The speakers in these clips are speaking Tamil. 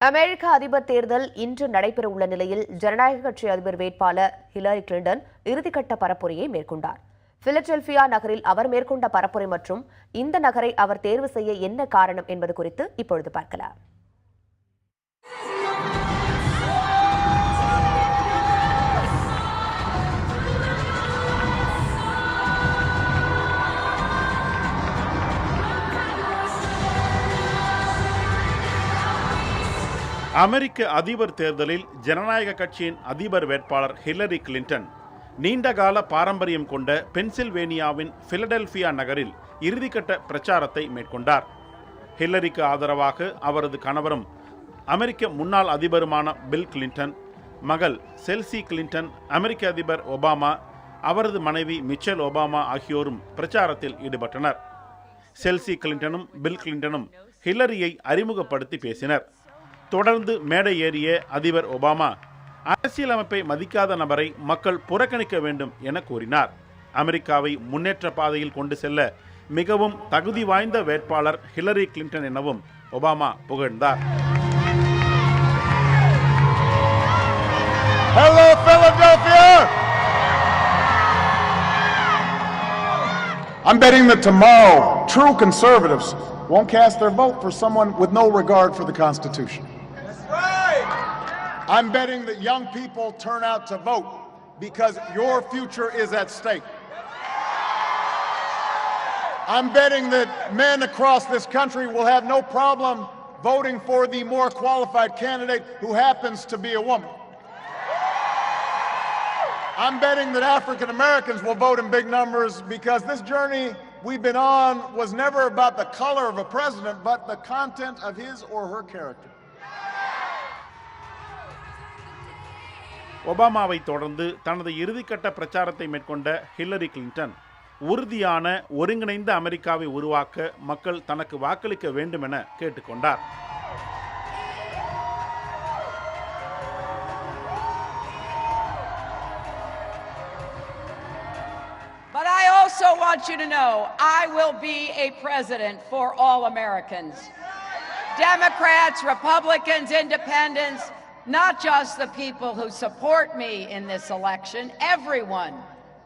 அமெரிக்க அதிபர் தேர்தல் இன்று நடைபெறவுள்ள நிலையில் ஜனநாயக கட்சி அதிபர் வேட்பாளர் ஹிலரி கிளின்டன் இறுதிக்கட்ட பரப்புரையை மேற்கொண்டார். பிலடெல்பியா நகரில் அவர் மேற்கொண்ட பரப்புரை மற்றும் இந்த நகரை அவர் தேர்வு செய்ய என்ன காரணம் என்பது குறித்து இப்பொழுது பார்க்கலாம். அமெரிக்க அதிபர் தேர்தலில் ஜனநாயக கட்சியின் அதிபர் வேட்பாளர் ஹிலரி கிளின்டன் நீண்டகால பாரம்பரியம் கொண்ட பென்சில்வேனியாவின் பிலடெல்பியா நகரில் இறுதிக்கட்ட பிரச்சாரத்தை மேற்கொண்டார். ஹில்லரிக்கு ஆதரவாக அவரது கணவரும் அமெரிக்க முன்னாள் அதிபருமான பில் கிளின்டன், மகள் செல்சி கிளின்டன், அமெரிக்க அதிபர் ஒபாமா, அவரது மனைவி மிச்சல் ஒபாமா ஆகியோரும் பிரச்சாரத்தில் ஈடுபட்டனர். செல்சி கிளின்டனும் பில் கிளின்டனும் ஹில்லரியை அறிமுகப்படுத்தி பேசினர். தொடர்ந்து மேடை ஏறிய அதிபர் ஒபாமா அரசியலமைப்பை மதிக்காத நபரை மக்கள் புறக்கணிக்க வேண்டும் என கூறினார். அமெரிக்காவை முன்னேற்ற பாதையில் கொண்டு செல்ல மிகவும் தகுதி வாய்ந்த வேட்பாளர் ஹிலரி கிளின்டன் எனவும் Obama புகழ்ந்தார். Hello, Philadelphia! I'm betting that tomorrow, true conservatives won't cast their vote for someone with no regard for the Constitution. That's right! I'm betting that young people turn out to vote because your future is at stake. I'm betting that men across this country will have no problem voting for the more qualified candidate who happens to be a woman. I'm betting that African Americans will vote in big numbers because this journey we've been on was never about the color of a president, but the content of his or her character. ஒபாமாவை தொடர்ந்து தனது இறுதிக்கட்ட பிரச்சாரத்தை மேற்கொண்ட ஹில்லரி கிளின்டன் உறுதியான ஒருங்கிணைந்த அமெரிக்காவை உருவாக்க மக்கள் தனக்கு வாக்களிக்க வேண்டும் என கேட்டுக்கொண்டார். But I also want you to know I will be a president for all Americans. Democrats, Republicans, Independents, not just the people who support me in this election, everyone,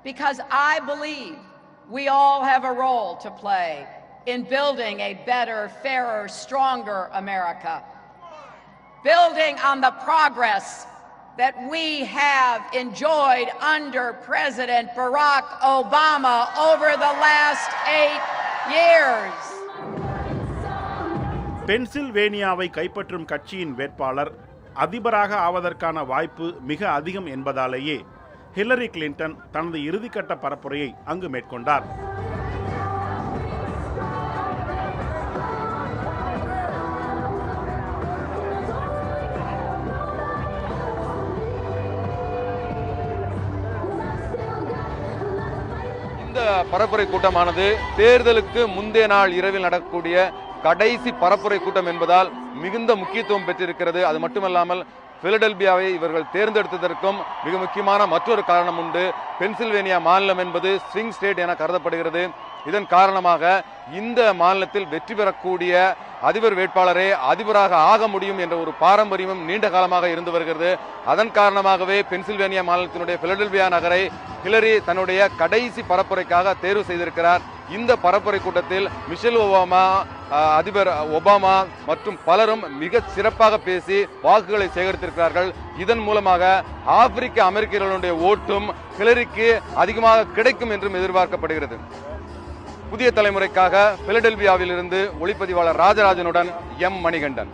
because I believe we all have a role to play in building a better, fairer, stronger America. Building on the progress that we have enjoyed under President Barack Obama over the last 8 years. பென்சில்வேனியாவை கைப்பற்றும் கட்சியின் வேட்பாளர் அதிபராக ஆவதற்கான வாய்ப்பு மிக அதிகம் என்பதாலேயே ஹில்லரி கிளின்டன் தனது இறுதிக்கட்ட பரப்புரையை அங்கு மேற்கொண்டார். இந்த பரப்புரை கூட்டமானது தேர்தலுக்கு முந்தைய நாள் இரவில் நடக்கக்கூடிய கடைசி பரப்புரை கூட்டம் என்பதால் மிகுந்த முக்கியத்துவம் பெற்றிருக்கிறது. அது மட்டுமல்லாமல் பிலடெல்பியாவை இவர்கள் தேர்ந்தெடுத்ததற்கும் மிக முக்கியமான மற்றொரு காரணம் உண்டு. பென்சில்வேனியா மாநிலம் என்பது ஸ்விங் ஸ்டேட் என கருதப்படுகிறது. இதன் காரணமாக இந்த மாநிலத்தில் வெற்றி பெறக்கூடிய அதிபர் வேட்பாளரே அதிபராக ஆக முடியும் என்ற ஒரு பாரம்பரியமும் நீண்ட காலமாக இருந்து வருகிறது. அதன் காரணமாகவே பென்சில்வேனியா மாநிலத்தினுடைய பிலடெல்பியா நகரை ஹிலரி தன்னுடைய கடைசி பரப்புரைக்காக தேர்வு செய்திருக்கிறார். இந்த பரப்புரை கூட்டத்தில் மிஷேல் ஒபாமா, அதிபர் ஒபாமா மற்றும் பலரும் மிக சிறப்பாக பேசி வாக்குகளை சேகரித்திருக்கிறார்கள். இதன் மூலமாக ஆப்பிரிக்க அமெரிக்கர்களுடைய ஓட்டும் ஹிலரிக்கு அதிகமாக கிடைக்கும் என்றும் எதிர்பார்க்கப்படுகிறது. புதிய தலைமுறைக்காக பிலடெல்பியாவில் இருந்து ஒளிப்பதிவாளர் ராஜராஜனுடன் எம் மணிகண்டன்.